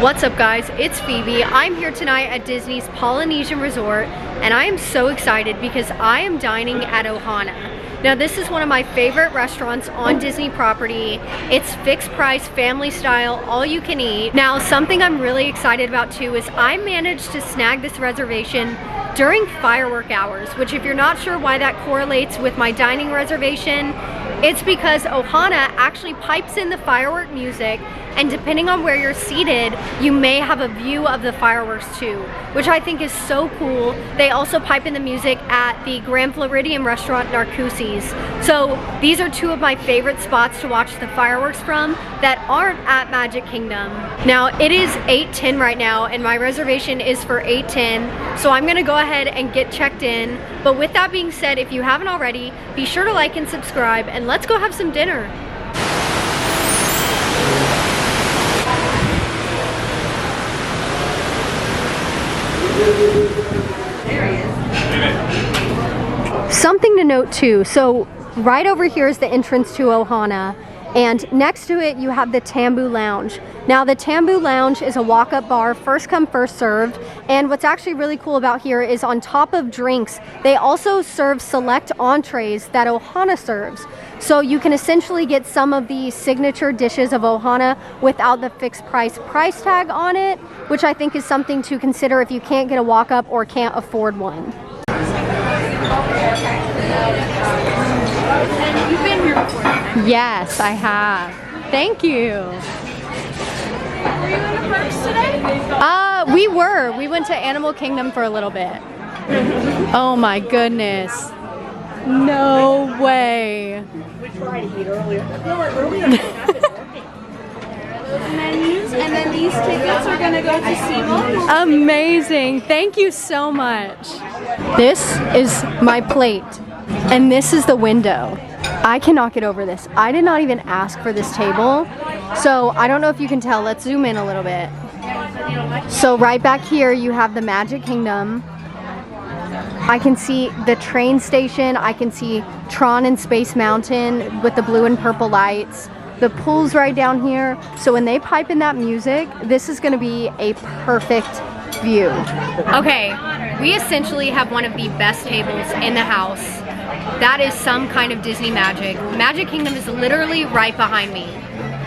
What's up guys, it's Phoebe. I'm here tonight at Disney's Polynesian Resort and I am so excited because I am dining at Ohana. Now this is one of my favorite restaurants on Disney property. It's fixed price, family style, all you can eat. Now something I'm really excited about too is I managed to snag this reservation during firework hours, which if you're not sure why that correlates with my dining reservation, it's because Ohana actually pipes in the firework music, and depending on where you're seated, you may have a view of the fireworks too, which I think is so cool. They also pipe in the music at the Grand Floridian restaurant Narcoossee's. So these are two of my favorite spots to watch the fireworks from that aren't at Magic Kingdom. Now it is 8:10 right now and my reservation is for 8:10, so I'm gonna go ahead and get checked in. But with that being said, if you haven't already, be sure to like and subscribe and let's go have some dinner. Something to note too, so right over here is the entrance to Ohana, and next to it you have the Tambu Lounge. Now the Tambu Lounge is a walk-up bar, first come first served, and what's actually really cool about here is on top of drinks they also serve select entrees that Ohana serves. So you can essentially get some of the signature dishes of Ohana without the fixed price tag on it, which I think is something to consider if you can't get a walk-up or can't afford one. And you've been here before? Yes, I have. Thank you. Were you in the parks today? We went to Animal Kingdom for a little bit. Oh my goodness. No way. We tried to eat earlier. Those menus, and then these tickets are gonna go to Sebo. Amazing. Thank you so much. This is my plate, and this is the window. I cannot get over this. I did not even ask for this table, so I don't know if you can tell. Let's zoom in a little bit. So right back here you have the Magic Kingdom. I can see the train station. I can see Tron and Space Mountain with the blue and purple lights. The pool's right down here. So when they pipe in that music, this is gonna be a perfect view. Okay, we essentially have one of the best tables in the house. That is some kind of Disney magic. Magic Kingdom is literally right behind me.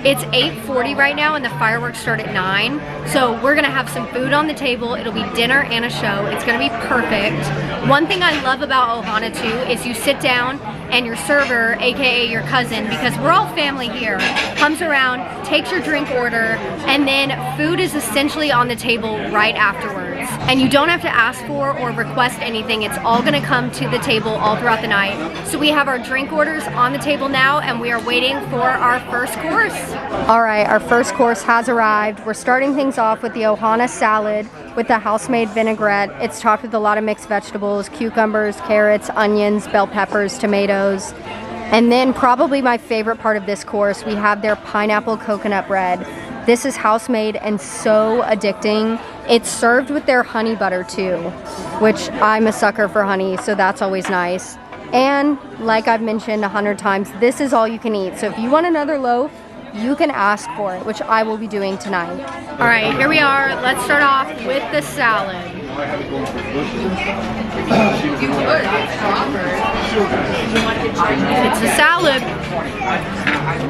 It's 8:40 right now and the fireworks start at 9. So we're gonna have some food on the table. It'll be dinner and a show. It's gonna be perfect. One thing I love about Ohana too is you sit down and your server, aka your cousin, because we're all family here, comes around, takes your drink order, and then food is essentially on the table right afterwards. And you don't have to ask for or request anything. It's all gonna come to the table all throughout the night. So we have our drink orders on the table now and we are waiting for our first course. All right, our first course has arrived. We're starting things off with the Ohana salad with the house-made vinaigrette. It's topped with a lot of mixed vegetables, cucumbers, carrots, onions, bell peppers, tomatoes. And then probably my favorite part of this course, we have their pineapple coconut bread. This is house-made and so addicting. It's served with their honey butter too, which I'm a sucker for honey, so that's always nice. And like I've mentioned 100 times, this is all you can eat. So if you want another loaf, you can ask for it, which I will be doing tonight. All right, here we are. Let's start off with the salad. It's a salad.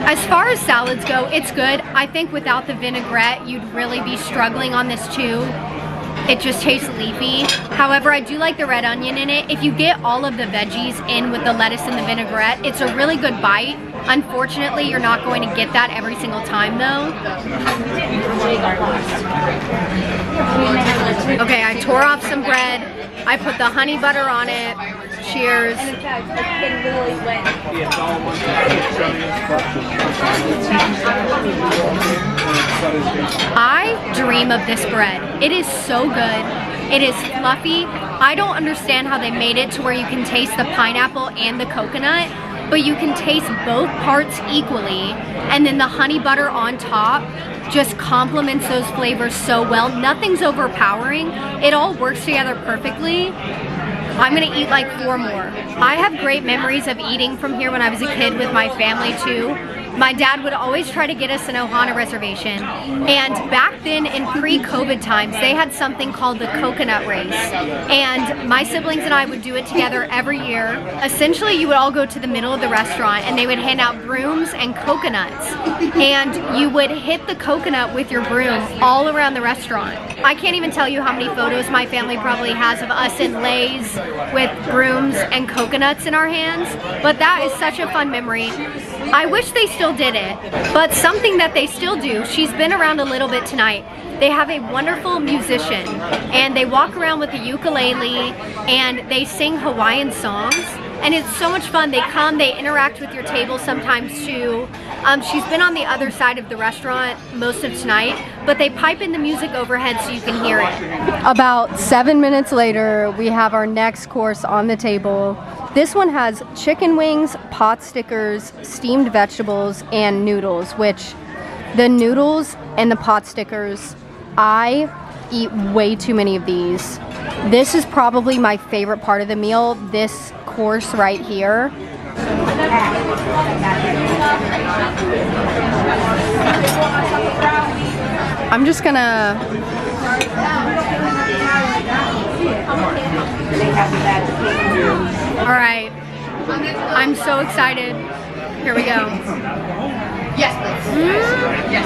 As far as salads go, it's good. I think without the vinaigrette, you'd really be struggling on this too. It just tastes leafy. However, I do like the red onion in it. If you get all of the veggies in with the lettuce and the vinaigrette, it's a really good bite. Unfortunately, you're not going to get that every single time though. Okay, I tore off some bread. I put the honey butter on it. Cheers. I dream of this bread. It is so good. It is fluffy. I don't understand how they made it to where you can taste the pineapple and the coconut, but you can taste both parts equally, and then the honey butter on top just complements those flavors so well. Nothing's overpowering. It all works together perfectly. I'm gonna eat like 4 more. I have great memories of eating from here when I was a kid with my family too. My dad would always try to get us an Ohana reservation, and back then in pre-COVID times, they had something called the coconut race, and my siblings and I would do it together every year. Essentially, you would all go to the middle of the restaurant and they would hand out brooms and coconuts, and you would hit the coconut with your broom all around the restaurant. I can't even tell you how many photos my family probably has of us in leis with brooms and coconuts in our hands, but that is such a fun memory. I wish they still did it, but something that they still do, she's been around a little bit tonight, they have a wonderful musician, and they walk around with a ukulele, and they sing Hawaiian songs, and it's so much fun. They come, they interact with your table sometimes too. She's been on the other side of the restaurant most of tonight, but they pipe in the music overhead so you can hear it. About 7 minutes later, we have our next course on the table. This one has chicken wings, pot stickers, steamed vegetables, and noodles, which the noodles and the pot stickers, I eat way too many of these. This is probably my favorite part of the meal, this course right here. I'm just gonna... All right, I'm so excited. Here we go. Yes, please. Yes.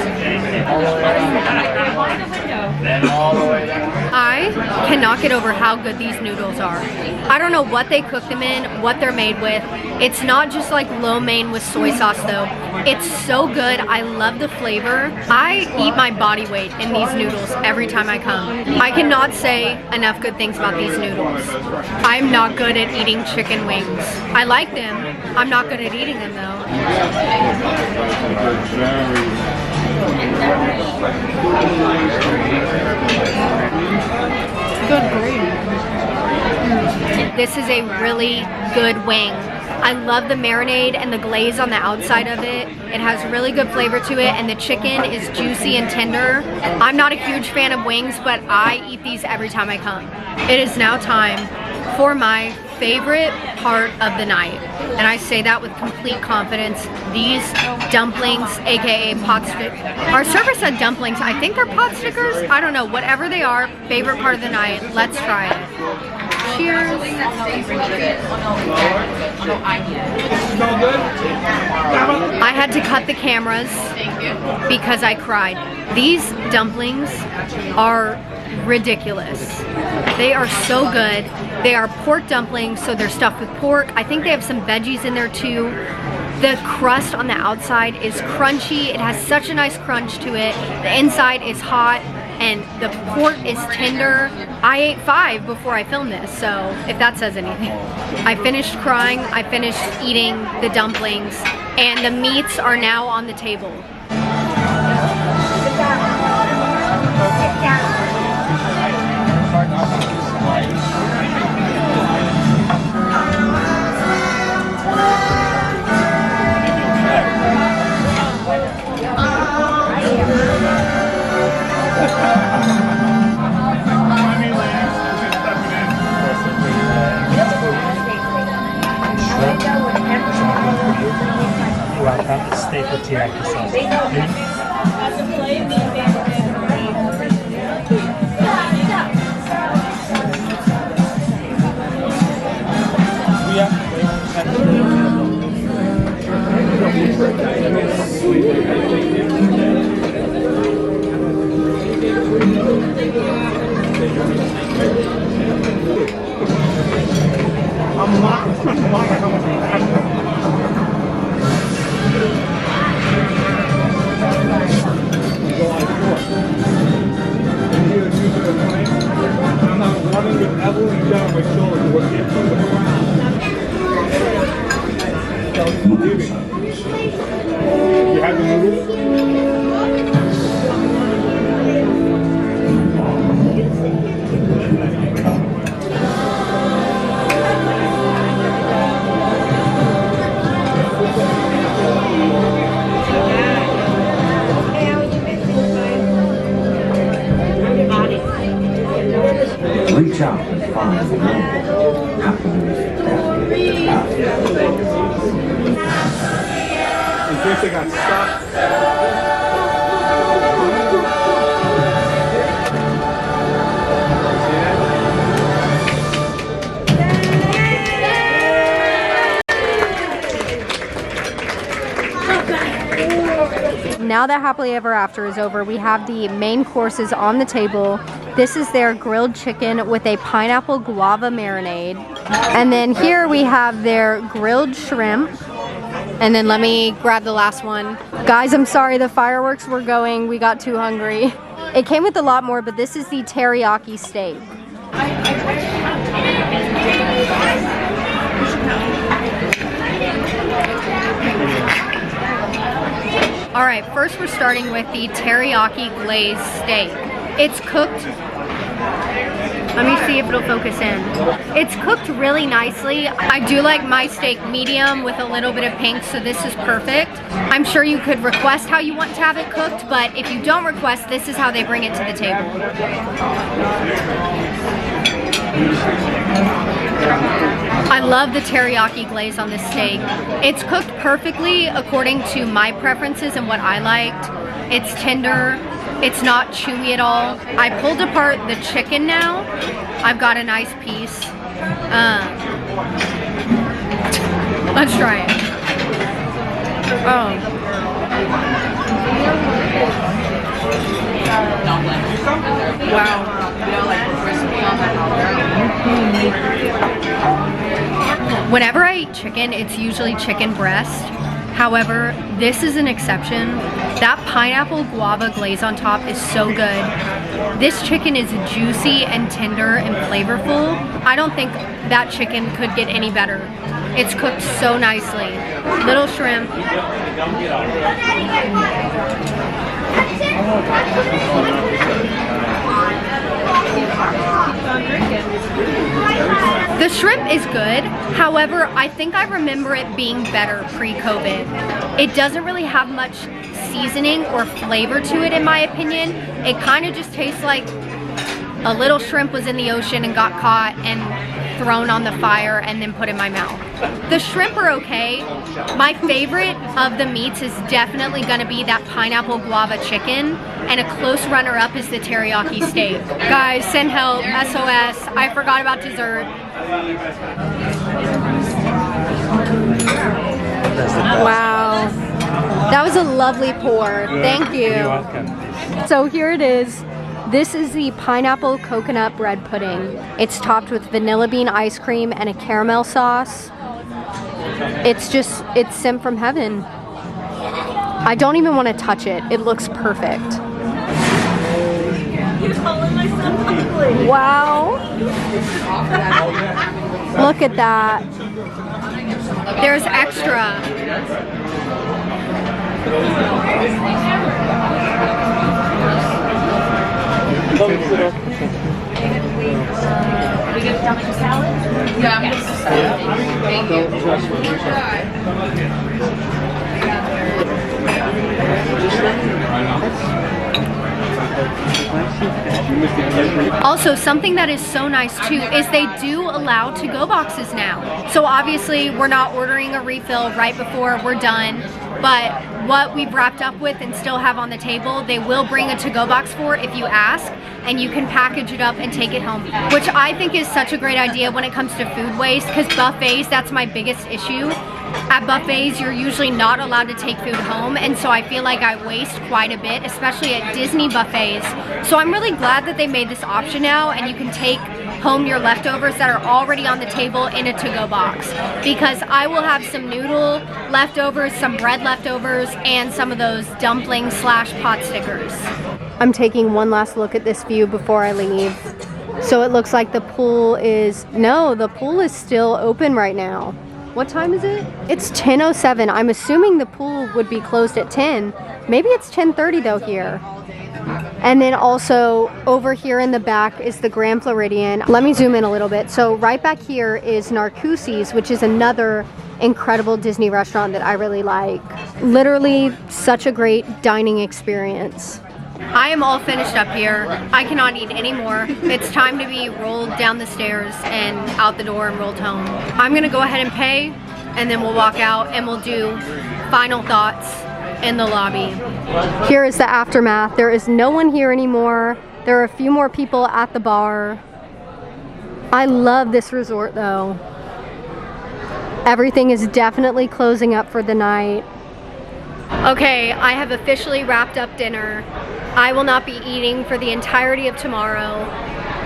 I cannot get over how good these noodles are. I don't know what they cook them in, what they're made with. It's not just like lo mein with soy sauce though. It's so good. I love the flavor. I eat my body weight in these noodles every time I come. I cannot say enough good things about these noodles. I'm not good at eating chicken wings. I like them. I'm not good at eating them though. Good gravy. This is a really good wing. I love the marinade and the glaze on the outside of it. It has really good flavor to it, and the chicken is juicy and tender. I'm not a huge fan of wings, but I eat these every time I come. It is now time for my favorite part of the night, and I say that with complete confidence. These dumplings, aka pot stickers. Our server said dumplings. I think they're pot stickers. I don't know. Whatever they are, favorite part of the night. Let's try it. Cheers. I had to cut the cameras because I cried. These dumplings are ridiculous. They are so good. They are pork dumplings, so they're stuffed with pork. I think they have some veggies in there too. The crust on the outside is crunchy. It has such a nice crunch to it. The inside is hot and the pork is tender. I ate 5 before I filmed this, so if that says anything. I finished crying, I finished eating the dumplings, and the meats are now on the table. Staple teriyaki sauce. You have the noodles? Reach out and find the happiness. in case they got stuck. Now that Happily Ever After is over, we have the main courses on the table. This is their grilled chicken with a pineapple guava marinade. And then here we have their grilled shrimp. And then let me grab the last one. Guys, I'm sorry, the fireworks were going. We got too hungry. It came with a lot more, but this is the teriyaki steak. All right, first we're starting with the teriyaki glazed steak. It's cooked, let me see if it'll focus in. It's cooked really nicely. I do like my steak medium with a little bit of pink, so this is perfect. I'm sure you could request how you want to have it cooked, but if you don't request, this is how they bring it to the table. I love the teriyaki glaze on this steak. It's cooked perfectly according to my preferences and what I liked. It's tender, it's not chewy at all. I pulled apart the chicken now. I've got a nice piece. Let's try it. Oh. Wow. Whenever I eat chicken, it's usually chicken breast. However, this is an exception. That pineapple guava glaze on top is so good. This chicken is juicy and tender and flavorful. I don't think that chicken could get any better. It's cooked so nicely. Little shrimp. The shrimp is good. However, I think I remember it being better pre-COVID. It doesn't really have much seasoning or flavor to it in my opinion. It kind of just tastes like a little shrimp was in the ocean and got caught and thrown on the fire and then put in my mouth. The shrimp are okay. My favorite of the meats is definitely gonna be that pineapple guava chicken, and a close runner-up is the teriyaki steak. Guys, send help, SOS. I forgot about dessert. Wow. That was a lovely pour. Thank you. You're welcome. So here it is. This is the pineapple coconut bread pudding. It's topped with vanilla bean ice cream and a caramel sauce. It's sent from heaven. I don't even want to touch it. It looks perfect. Wow. Look at that. There's extra. We get dumpling salad? Yeah, I'm just thank you. Also, something that is so nice too is they do allow to-go boxes now. So obviously we're not ordering a refill right before we're done, but what we've wrapped up with and still have on the table, they will bring a to-go box for if you ask, and you can package it up and take it home, which I think is such a great idea when it comes to food waste, because buffets, that's my biggest issue. At buffets, you're usually not allowed to take food home, and so I feel like I waste quite a bit, especially at Disney buffets. So I'm really glad that they made this option now, and you can take home your leftovers that are already on the table in a to-go box, because I will have some noodle leftovers, some bread leftovers, and some of those dumpling slash pot stickers. I'm taking one last look at this view before I leave. So it looks like the pool is, no, the pool is still open right now. What time is it? It's 10:07. I'm assuming the pool would be closed at 10. Maybe it's 10:30 though here. And then also over here in the back is the Grand Floridian. Let me zoom in a little bit. So right back here is Narcoossee's, which is another incredible Disney restaurant that I really like. Literally such a great dining experience. I am all finished up here. I cannot eat anymore. It's time to be rolled down the stairs and out the door and rolled home. I'm gonna go ahead and pay, and then we'll walk out and we'll do final thoughts in the lobby. Here is the aftermath. There is no one here anymore. There are a few more people at the bar. I love this resort though. Everything is definitely closing up for the night. Okay, I have officially wrapped up dinner. I will not be eating for the entirety of tomorrow.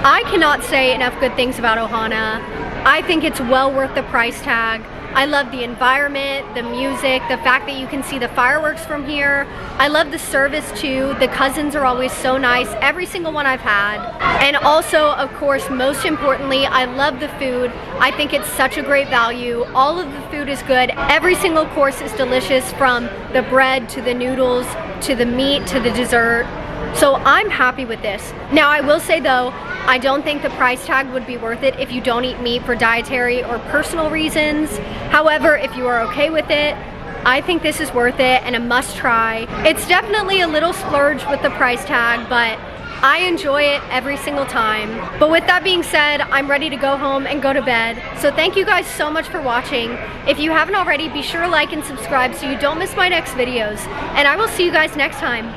I cannot say enough good things about Ohana. I think it's well worth the price tag. I love the environment, the music, the fact that you can see the fireworks from here. I love the service too. The cousins are always so nice, every single one I've had. And also, of course, most importantly, I love the food. I think it's such a great value. All of the food is good. Every single course is delicious, from the bread to the noodles, to the meat, to the dessert. So I'm happy with this. Now I will say though, I don't think the price tag would be worth it if you don't eat meat for dietary or personal reasons. However, if you are okay with it, I think this is worth it and a must try. It's definitely a little splurge with the price tag, but I enjoy it every single time. But with that being said, I'm ready to go home and go to bed. So thank you guys so much for watching. If you haven't already, be sure to like and subscribe so you don't miss my next videos. And I will see you guys next time.